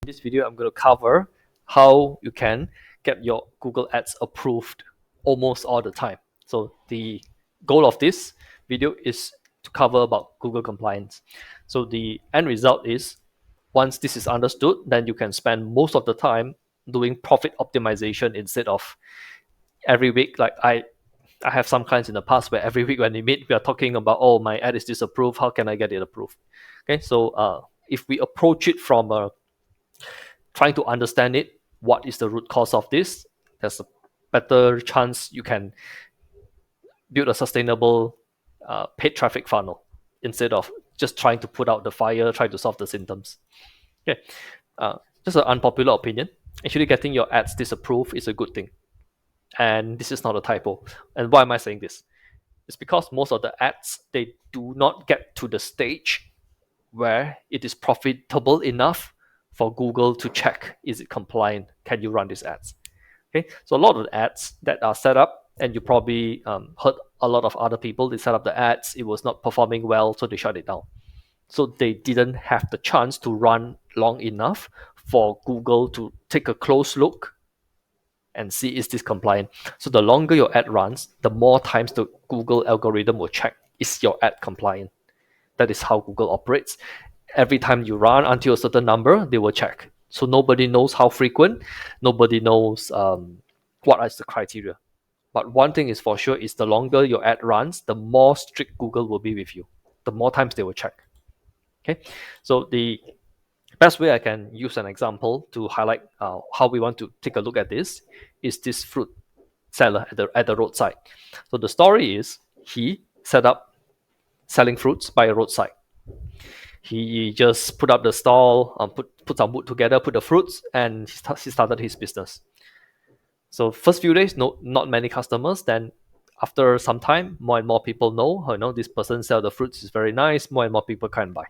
This video, I'm going to cover how you can get your Google Ads approved almost all the time. So the goal of this video is to cover about Google compliance. So the end result is once this is understood, then you can spend most of the time doing profit optimization instead of every week. Like I have some clients in the past where every week when we meet, we are talking about, oh, my ad is disapproved. How can I get it approved? Okay, so if we approach it from trying to understand it, what is the root cause of this, there's a better chance you can build a sustainable paid traffic funnel instead of just trying to put out the fire, try to solve the symptoms. Okay, just an unpopular opinion. Actually, getting your ads disapproved is a good thing, and this is not a typo. And why am I saying this? It's because most of the ads, they do not get to the stage where it is profitable enough for Google to check, is it compliant? Can you run these ads? Okay, so a lot of the ads that are set up, and you probably heard a lot of other people, they set up the ads, it was not performing well, so they shut it down. So they didn't have the chance to run long enough for Google to take a close look and see is this compliant. So the longer your ad runs, the more times the Google algorithm will check, is your ad compliant? That is how Google operates. Every time you run until a certain number, they will check. So nobody knows how frequent, nobody knows what is the criteria. But one thing is for sure is the longer your ad runs, the more strict Google will be with you. The more times they will check. Okay, so the best way I can use an example to highlight how we want to take a look at this is this fruit seller at the roadside. So the story is he set up selling fruits by a roadside. He just put up the stall, put some wood together, put the fruits, and he started his business. So first few days, not many customers. Then after some time, more and more people know, this person sell the fruits is very nice. More and more people can buy.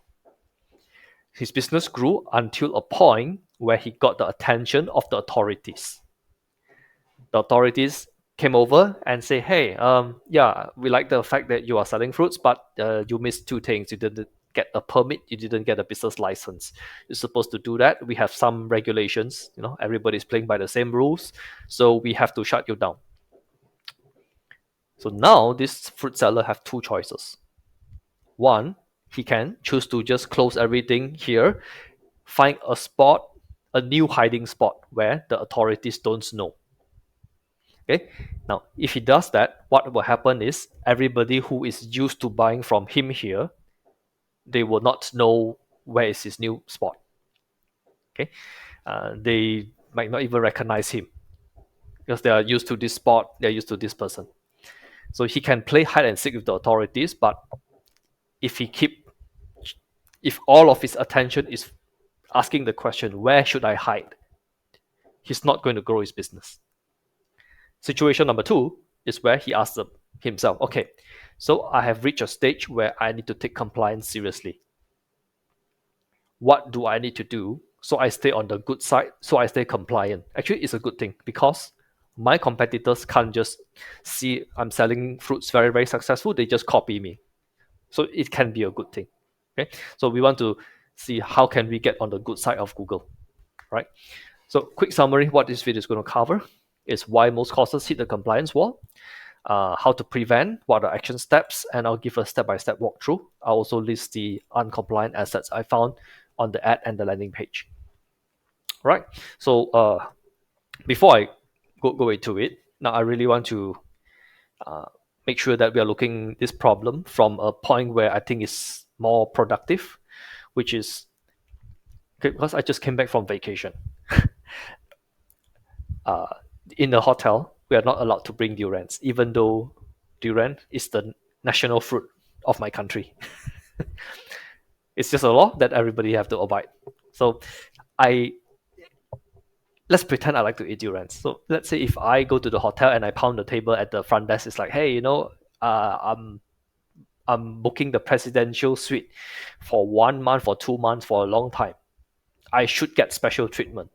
His business grew until a point where he got the attention of the authorities. The authorities came over and say, hey, yeah, we like the fact that you are selling fruits, but you missed two things. You didn't get a permit, you didn't get a business license. You're supposed to do that. We have some regulations, everybody's playing by the same rules, so we have to shut you down. So now this fruit seller have two choices. One, he can choose to just close everything here, find a spot, a new hiding spot where the authorities don't know. Okay, now if he does that, what will happen is everybody who is used to buying from him here, they will not know where is his new spot. Okay, they might not even recognize him because they are used to this spot, they're used to this person. So he can play hide and seek with the authorities, but if all of his attention is asking the question, where should I hide? He's not going to grow his business. Situation number two is where he asks himself, okay, so I have reached a stage where I need to take compliance seriously. What do I need to do so I stay on the good side, so I stay compliant? Actually, it's a good thing because my competitors can't just see I'm selling fruits very, very successful. They just copy me. So it can be a good thing. Okay, so we want to see how can we get on the good side of Google, right? So quick summary, what this video is going to cover is why most courses hit the compliance wall, how to prevent, what are action steps, and I'll give a step-by-step walkthrough. I'll also list the uncompliant assets I found on the ad and the landing page. Right. So before I go into it, now I really want to make sure that we are looking this problem from a point where I think is more productive, which is okay, because I just came back from vacation. In the hotel, we are not allowed to bring durians, even though durian is the national fruit of my country. It's just a law that everybody have to abide. So let's pretend I like to eat durians. So let's say if I go to the hotel and I pound the table at the front desk, it's like, hey, I'm booking the presidential suite for 1 month, for 2 months, for a long time. I should get special treatment.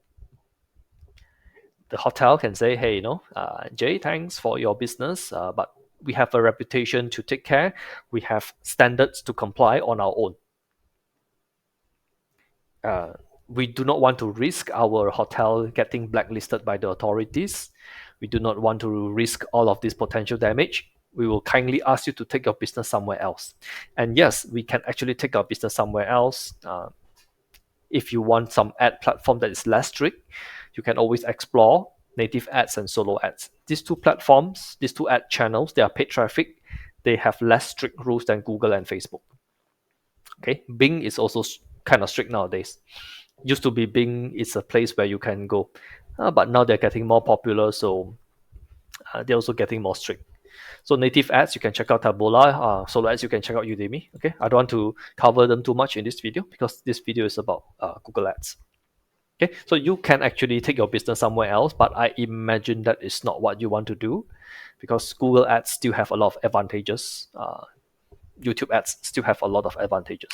The hotel can say, hey, Jay, thanks for your business, but we have a reputation to take care. We have standards to comply on our own. we do not want to risk our hotel getting blacklisted by the authorities. We do not want to risk all of this potential damage. We will kindly ask you to take your business somewhere else. And yes, we can actually take our business somewhere else. If you want some ad platform that is less strict, you can always explore native ads and solo ads. These two platforms, these two ad channels, they are paid traffic. They have less strict rules than Google and Facebook. Okay, Bing is also kind of strict nowadays. Used to be Bing is a place where you can go, but now they're getting more popular, so they're also getting more strict. So native ads, you can check out Taboola. Solo ads, you can check out Udemy. Okay, I don't want to cover them too much in this video because this video is about Google Ads. Okay, so you can actually take your business somewhere else, but I imagine that is not what you want to do because Google Ads still have a lot of advantages. YouTube Ads still have a lot of advantages.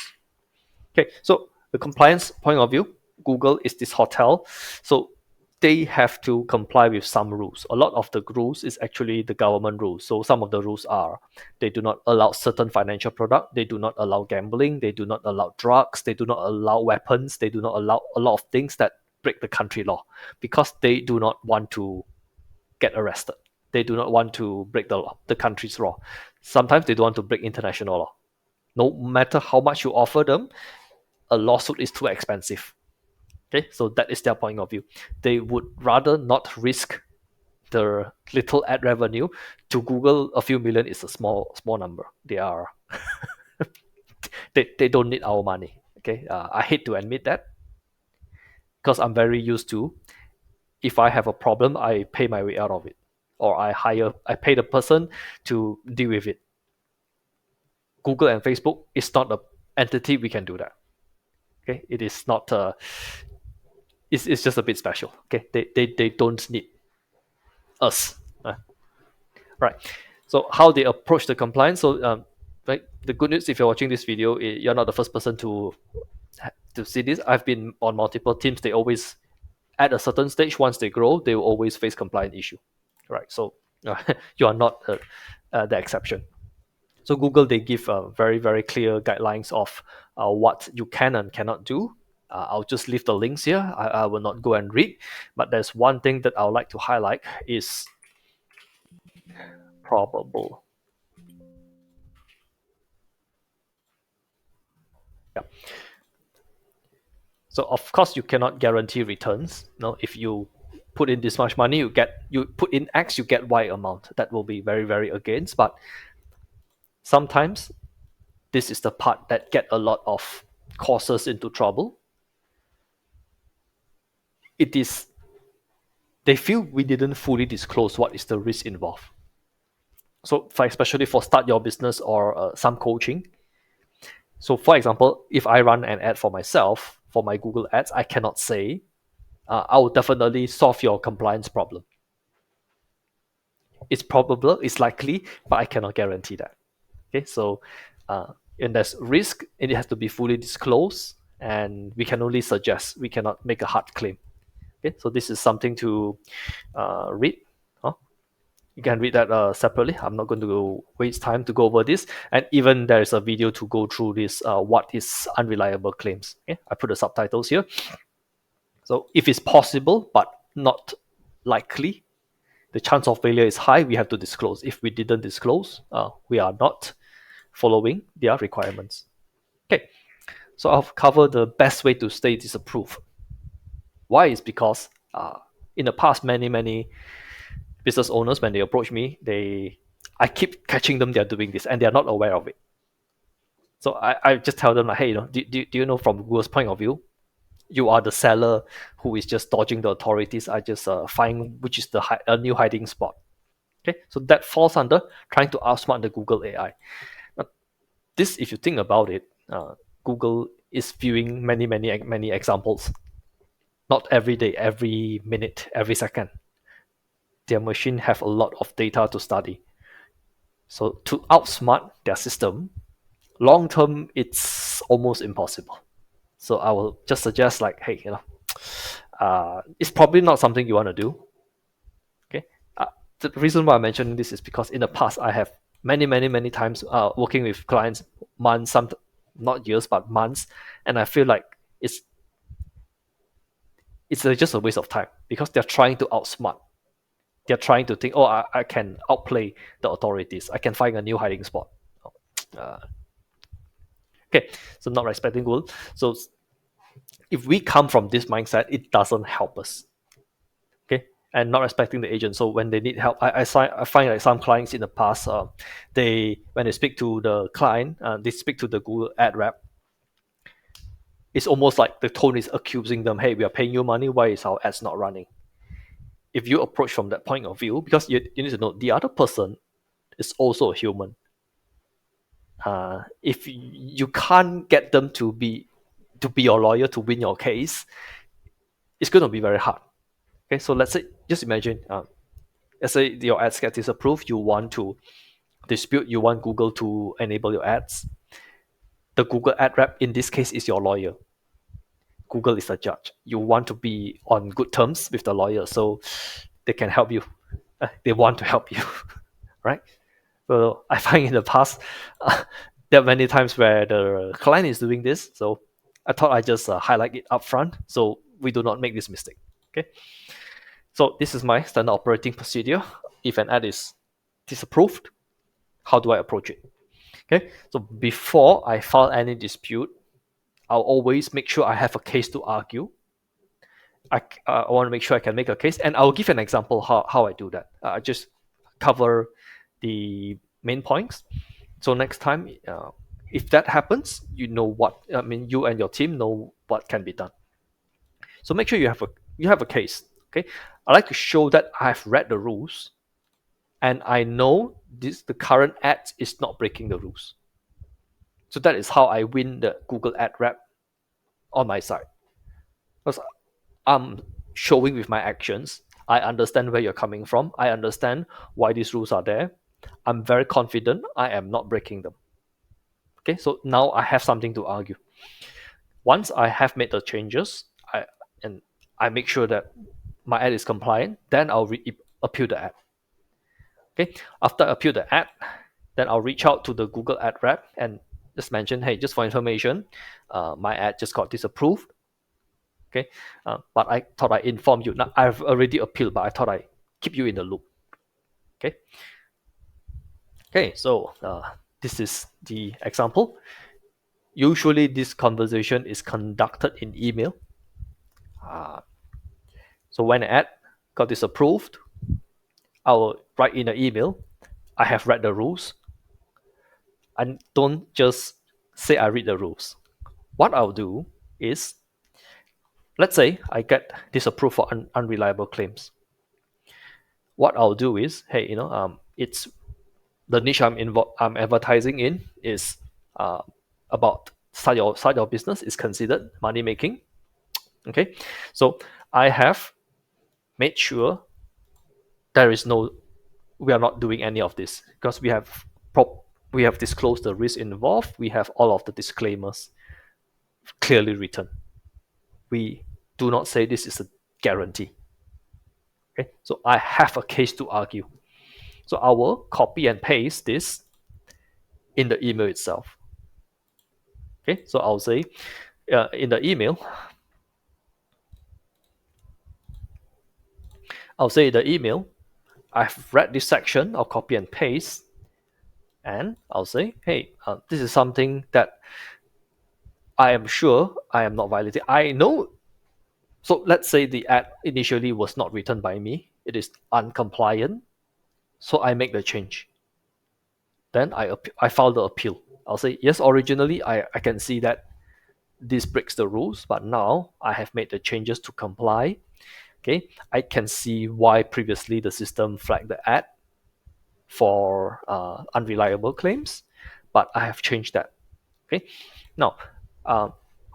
Okay, so the compliance point of view, Google is this hotel, so they have to comply with some rules. A lot of the rules is actually the government rules. So some of the rules are they do not allow certain financial product, they do not allow gambling, they do not allow drugs, they do not allow weapons, they do not allow a lot of things that break the country law because they do not want to get arrested. They do not want to break the law, the country's law. Sometimes they don't want to break international law. No matter how much you offer them, a lawsuit is too expensive. Okay, so that is their point of view. They would rather not risk the little ad revenue. To Google, a few million is a small number. They are they don't need our money. Okay, I hate to admit that because I'm very used to if I have a problem, I pay my way out of it, or I pay the person to deal with it. Google and Facebook is not an entity we can do that. Okay, it is not it's just a bit special. Okay, they don't need us. Right. So how they approach the compliance. So right, the good news if you're watching this video, you're not the first person to see this. I've been on multiple teams. They always at a certain stage, once they grow, they will always face compliance issue. Right. So you are not the exception. So Google, they give very, very clear guidelines of what you can and cannot do. I'll just leave the links here. I will not go and read. But there's one thing that I would like to highlight is probable. Yeah. So of course you cannot guarantee returns. No, if you put in this much money, you put in X, you get Y amount. That will be very, very against. But sometimes this is the part that get a lot of causes into trouble. It is they feel we didn't fully disclose what is the risk involved. So especially for start your business or some coaching. So for example, if I run an ad for myself, for my Google Ads, I cannot say, I will definitely solve your compliance problem. It's probable, it's likely, but I cannot guarantee that. Okay, so and there's risk, and it has to be fully disclosed, and we can only suggest, we cannot make a hard claim. Okay, so this is something to read. You can read that separately. I'm not going to waste time to go over this. And even there's a video to go through this, what is unreliable claims. Okay? I put the subtitles here. So if it's possible, but not likely, the chance of failure is high, we have to disclose. If we didn't disclose, we are not following their requirements. Okay, so I've covered the best way to stay disapproved. Why is because in the past, many business owners, when they approach me, I keep catching them, they're doing this and they're not aware of it. So I just tell them like, hey, do you know from Google's point of view, you are the seller who is just dodging the authorities. I just find which is a new hiding spot. Okay, so that falls under trying to outsmart the Google AI. Now, this, if you think about it, Google is viewing many examples. Not every day, every minute, every second. Their machine have a lot of data to study. So to outsmart their system, long term, it's almost impossible. So I will just suggest like, hey, it's probably not something you want to do. Okay. The reason why I'm mentioning this is because in the past I have many times working with clients, months, not years but months, and I feel like it's it's just a waste of time because they're trying to outsmart. They're trying to think, oh, I can outplay the authorities. I can find a new hiding spot. Uh, okay, so not respecting rule. So if we come from this mindset, it doesn't help us. Okay, and not respecting the agent. So when they need help, I find like some clients in the past, they when they speak to the client, they speak to the Google ad rep. It's almost like the tone is accusing them, hey, we are paying you money, why is our ads not running? If you approach from that point of view, because you need to know the other person is also a human. If you can't get them to be your lawyer to win your case, it's going to be very hard. Okay, so let's say just imagine, let's say your ads get disapproved, you want to dispute, you want Google to enable your ads. The Google ad rep in this case is your lawyer. Google is a judge. You want to be on good terms with the lawyer so they can help you. They want to help you, right? So I find in the past there are many times where the client is doing this. So I thought I just highlight it up front so we do not make this mistake. Okay. So this is my standard operating procedure. If an ad is disapproved, how do I approach it? Okay. So before I file any dispute, I'll always make sure I have a case to argue. I want to make sure I can make a case, and I'll give an example how I do that. I just cover the main points. So next time, if that happens, you know what I mean. You and your team know what can be done. So make sure you have a case. Okay, I like to show that I've read the rules, and I know the current ad is not breaking the rules. So that is how I win the Google ad rep on my side. Because I'm showing with my actions. I understand where you're coming from. I understand why these rules are there. I'm very confident I am not breaking them. Okay, so now I have something to argue. Once I have made the changes, and I make sure that my ad is compliant, then I'll appeal the ad. Okay, after I appeal the ad, then I'll reach out to the Google ad rep and just mention, hey, just for information, my ad just got disapproved. Okay, but I thought I informed you. Now I've already appealed, but I thought I keep you in the loop. Okay. Okay, so this is the example. Usually, this conversation is conducted in email. So when an ad got disapproved, I will write in the email, I have read the rules. And don't just say I read the rules. What I'll do is, let's say I get disapproved for unreliable claims. What I'll do is, hey, it's the niche I'm advertising in is about side of business is considered money making. Okay, so I have made sure there is no, we are not doing any of this because we have disclosed the risk involved. We have all of the disclaimers clearly written. We do not say this is a guarantee. Okay, so I have a case to argue. So I will copy and paste this in the email itself. Okay, so I'll say in the email, I've read this section, I'll copy and paste, and I'll say, hey, this is something that I am sure I am not violating. I know. So let's say the ad initially was not written by me, it is uncompliant, so I make the change. Then I file the appeal. I'll say, yes, originally I can see that this breaks the rules, but now I have made the changes to comply. Okay, I can see why previously the system flagged the ad for unreliable claims, but I have changed that. Okay, now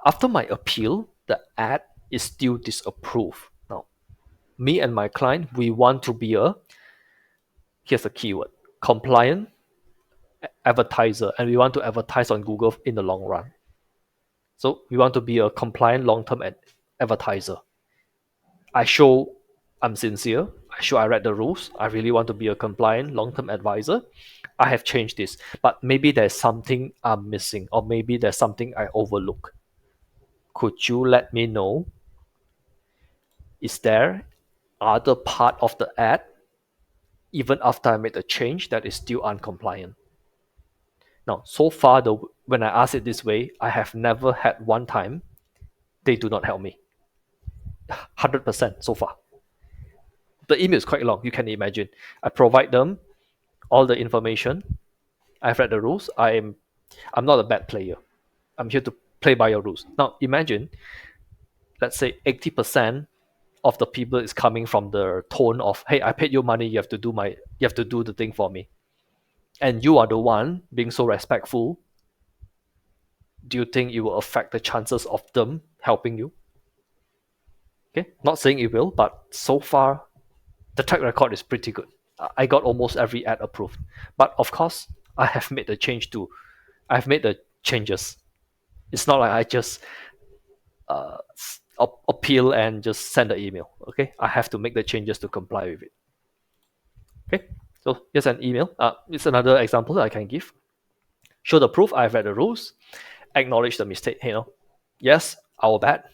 after my appeal, the ad is still disapproved. Now, me and my client, we want to be here's a keyword, compliant advertiser, and we want to advertise on Google in the long run. So we want to be a compliant long-term advertiser. I show I'm sincere. I show I read the rules. I really want to be a compliant long-term advisor. I have changed this, but maybe there's something I'm missing, or maybe there's something I overlook. Could you let me know? is there other part of the ad, even after I made a change, that is still uncompliant? Now, so far, when I ask it this way, I have never had one time they do not help me. 100% so far. The email is quite long, you can imagine. I provide them all the information. I've read the rules. I'm not a bad player. I'm here to play by your rules. Now imagine, let's say 80% of the people is coming from the tone of, hey, I paid you money, you have to do the thing for me. And you are the one being so respectful. Do you think it will affect the chances of them helping you? Okay, not saying it will, but so far the track record is pretty good. I got almost every ad approved. But of course, I've made the changes. It's not like I just uh, appeal and just send the email. Okay, I have to make the changes to comply with it. Okay, so here's an email. It's another example that I can give. Show the proof I've read the rules. Acknowledge the mistake. Yes, our bad.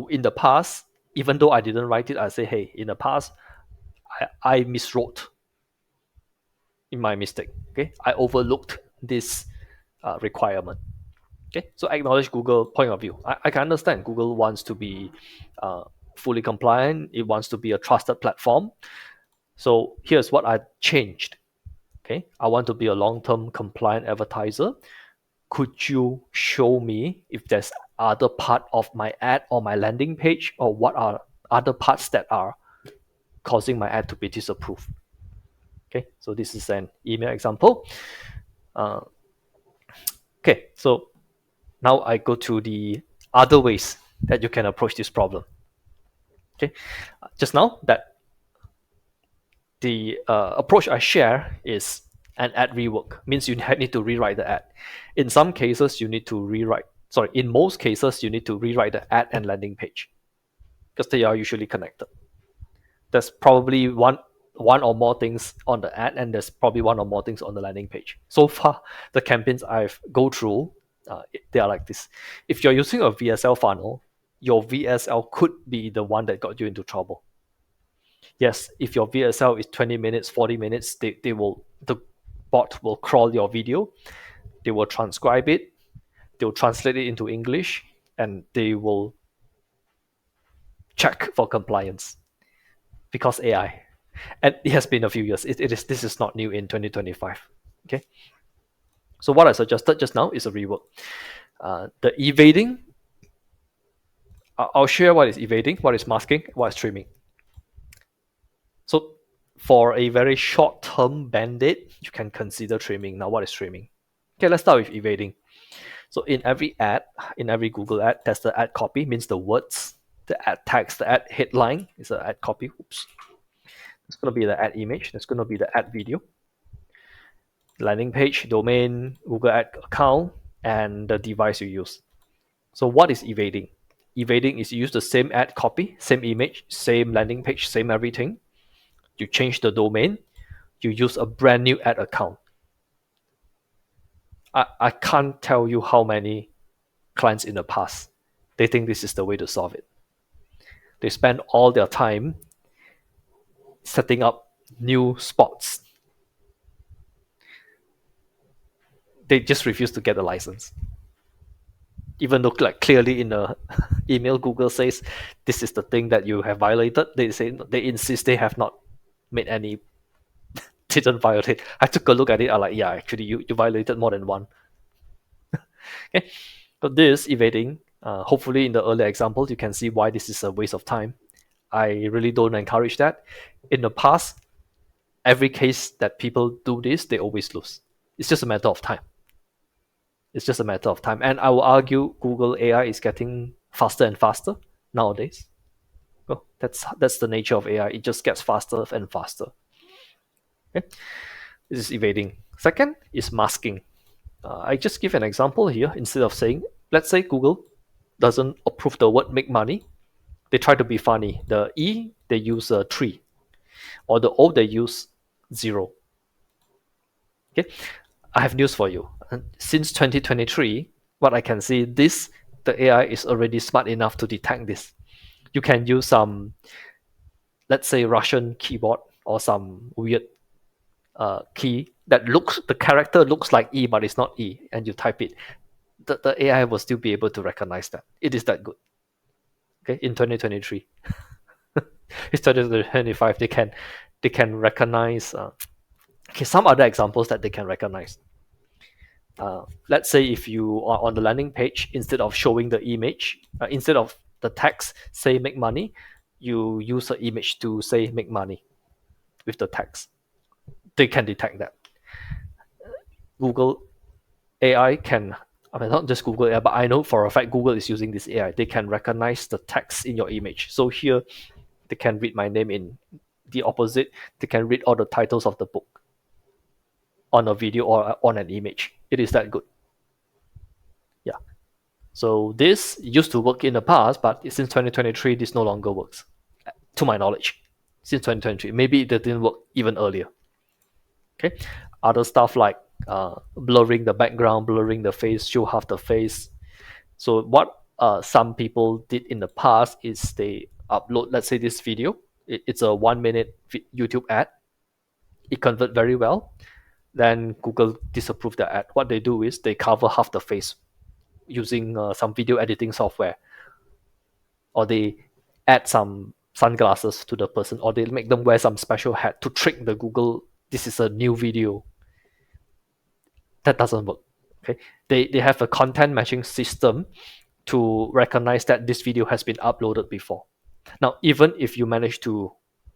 In the past, even though I didn't write it, I say, hey, in the past, I miswrote in my mistake. Okay, I overlooked this requirement. Okay, so acknowledge Google point of view. I can understand Google wants to be fully compliant. It wants to be a trusted platform. So here's what I changed. Okay, I want to be a long-term compliant advertiser. Could you show me if there's other part of my ad or my landing page, or what are other parts that are causing my ad to be disapproved? Okay, so this is an email example. Okay, so now I go to the other ways that you can approach this problem. Okay, just now that the approach I share is an ad rework, means you need to rewrite the ad. In some cases, you need to rewrite. Sorry, in most cases, you need to rewrite the ad and landing page because they are usually connected. There's probably one or more things on the ad, and there's probably one or more things on the landing page. So far, the campaigns I've go through, they are like this. If you're using a VSL funnel, your VSL could be the one that got you into trouble. Yes, if your VSL is 20 minutes, 40 minutes, the bot will crawl your video, they will transcribe it, they'll translate it into English, and they will check for compliance because AI. And it has been a few years. This is not new in 2025. Okay. So what I suggested just now is a rework. The evading, I'll share what is evading, what is masking, what is trimming. So for a very short-term band-aid, you can consider trimming. Now, what is trimming? Okay, let's start with evading. So in every ad, in every Google ad, there's the ad copy, means the words, the ad text, the ad headline is the ad copy. Oops. It's going to be the ad image. There's going to be the ad video. Landing page, domain, Google ad account, and the device you use. So what is evading? Evading is you use the same ad copy, same image, same landing page, same everything. You change the domain. You use a brand new ad account. I can't tell you how many clients in the past, they think this is the way to solve it. They spend all their time setting up new spots. They just refuse to get a license. Even though like clearly in the email Google says this is the thing that you have violated, they insist they have not made any, didn't violate. I took a look at it, I'm like, yeah, actually you violated more than one. Okay, but this evading, hopefully in the earlier examples, you can see why this is a waste of time. I really don't encourage that. In the past, every case that people do this, they always lose. It's just a matter of time. It's just a matter of time. And I will argue Google AI is getting faster and faster nowadays. Well, that's the nature of AI. It just gets faster and faster. Okay? This is evading. Second is masking. I just give an example here. Instead of saying, let's say Google doesn't approve the word make money, they try to be funny. The E, they use a 3, or the O, they use 0. Okay, I have news for you. Since 2023, what I can see, the AI is already smart enough to detect this. You can use some, let's say, Russian keyboard or some weird key that looks, the character looks like E, but it's not E, and you type it. The AI will still be able to recognize that. It is that good. Okay, in 2023, it's 2025. They can recognize. Okay, some other examples that they can recognize. Let's say if you are on the landing page, instead of showing the image, instead of the text say make money, you use an image to say make money with the text. They can detect that. Google AI can, I mean, not just Google AI, but I know for a fact Google is using this AI. They can recognize the text in your image. So here, they can read my name in the opposite. They can read all the titles of the book on a video or on an image. It is that good. Yeah. So this used to work in the past, but since 2023, this no longer works, to my knowledge. Since 2023, maybe it didn't work even earlier. Okay, other stuff like blurring the background, blurring the face, show half the face. So what some people did in the past is they upload, let's say, this video. It's a 1 minute YouTube ad. It convert very well. Then Google disapprove the ad. What they do is they cover half the face using some video editing software, or they add some sunglasses to the person, or they make them wear some special hat to trick the Google. This is a new video. That doesn't work. Okay, they have a content matching system to recognize that this video has been uploaded before. Now, even if you manage to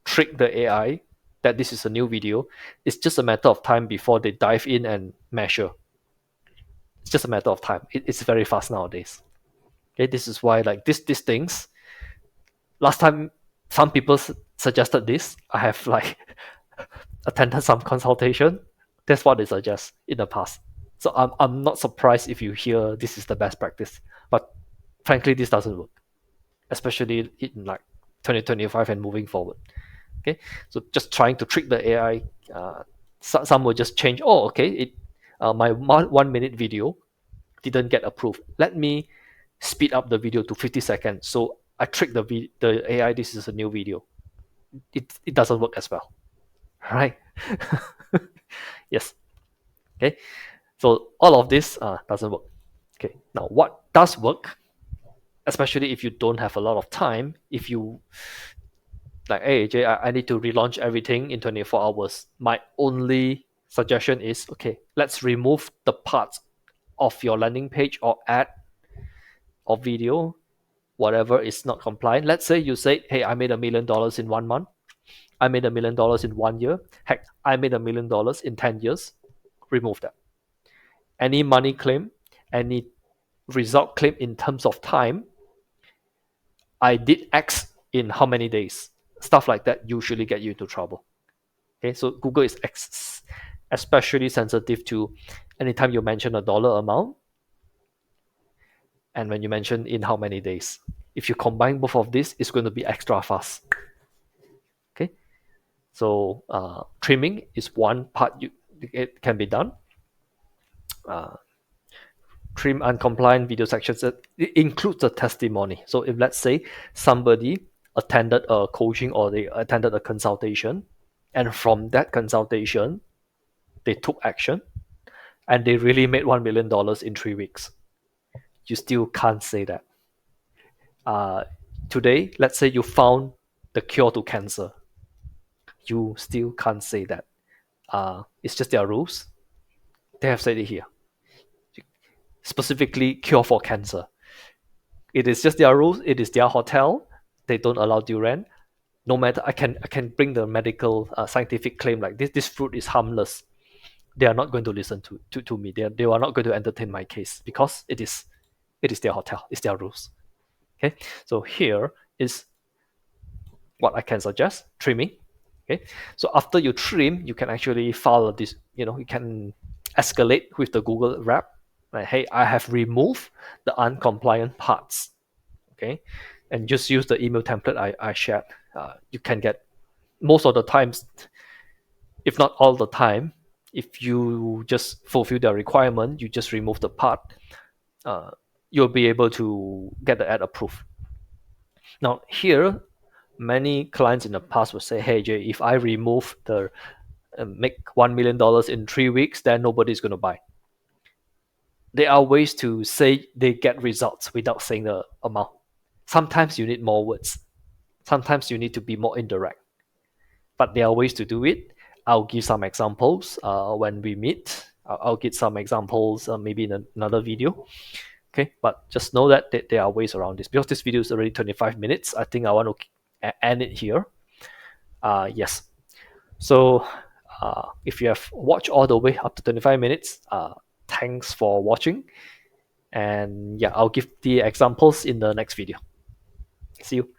trick the AI that this is a new video, it's just a matter of time before they dive in and measure. It's just a matter of time. It's very fast nowadays. Okay, this is why like these things. Last time, some people suggested this. I have like attended some consultation. That's what they suggest in the past. So I'm not surprised if you hear this is the best practice. But frankly, this doesn't work, especially in like 2025 and moving forward. Okay, so just trying to trick the AI. Some will just change. Oh, okay, my 1 minute video didn't get approved. Let me speed up the video to 50 seconds. So I trick the AI. This is a new video. It doesn't work as well, right? Yes. Okay. So all of this doesn't work. Okay. Now what does work, especially if you don't have a lot of time, if you like, hey Jay, I need to relaunch everything in 24 hours. My only suggestion is, okay, let's remove the parts of your landing page or ad or video, whatever is not compliant. Let's say you say, hey, I made $1 million in 1 month. I made $1 million in 1 year. Heck, I made $1 million in 10 years. Remove that. Any money claim, any result claim in terms of time, I did X in how many days. Stuff like that usually get you into trouble. Okay, so Google is especially sensitive to anytime you mention a dollar amount and when you mention in how many days. If you combine both of these, it's going to be extra fast. Okay, so trimming is one part it can be done. Trim uncompliant video sections. It includes a testimony. So if let's say somebody attended a coaching or they attended a consultation, and from that consultation, they took action, and they really made $1 million in 3 weeks, you still can't say that. Today, let's say you found the cure to cancer, you still can't say that. It's just their rules. They have said it here. Specifically, cure for cancer. It is just their rules. It is their hotel. They don't allow durian. No matter, I can bring the medical scientific claim like this fruit is harmless. They are not going to listen to me. They are not going to entertain my case because it is their hotel. It's their rules. Okay, so here is what I can suggest: trimming. Okay, so after you trim, you can actually file this. You can escalate with the Google rep. Like, hey, I have removed the uncompliant parts. Okay, and just use the email template I shared. You can get most of the times, if not all the time, if you just fulfill the requirement, you just remove the part, you'll be able to get the ad approved. Now here, many clients in the past would say, "Hey Jay, if I remove the make $1 million in 3 weeks, then nobody's going to buy." There are ways to say they get results without saying the amount. Sometimes you need more words. Sometimes you need to be more indirect. But there are ways to do it. I'll give some examples when we meet. I'll give some examples maybe in another video. Okay, but just know that there are ways around this. Because this video is already 25 minutes, I think I want to end it here. Yes. So if you have watched all the way up to 25 minutes, thanks for watching. And yeah, I'll give the examples in the next video. See you.